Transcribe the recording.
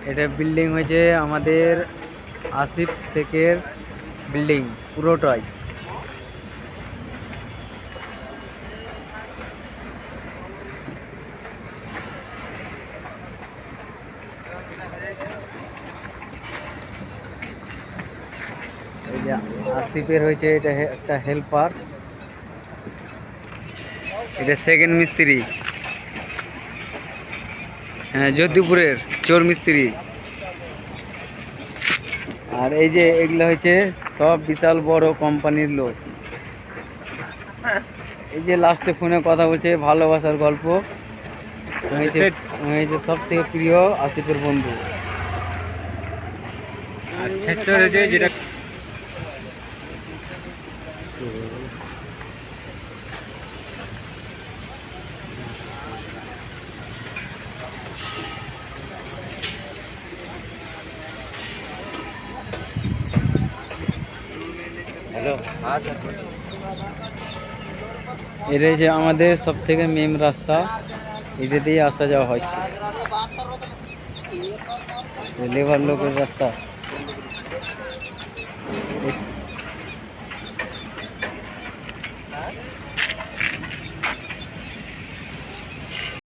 এটা বিল্ডিং হয়েছে আমাদের আসিফ শেখের বিল্ডিং পুরোটাই। এই যে আসিফের হয়েছে এটা একটা হেল্পার, এটা সেকেন্ড মিস্ত্রি, হ্যাঁ যোধপুরের চোর মিস্ত্রি। আর এই যে এগুলো হয়েছে সব বিশাল বড় কোম্পানির লোক। এই যে লাস্টে ফোনে কথা বলছে, ভালোবাসার গল্প হয়েছে সব থেকে প্রিয় আসিফের বন্ধু। যেটা হ্যালো, এটা যে আমাদের সব থেকে মেন রাস্তা, এটা দিয়ে আসা যাওয়া হচ্ছে, লেবার লোকের রাস্তা।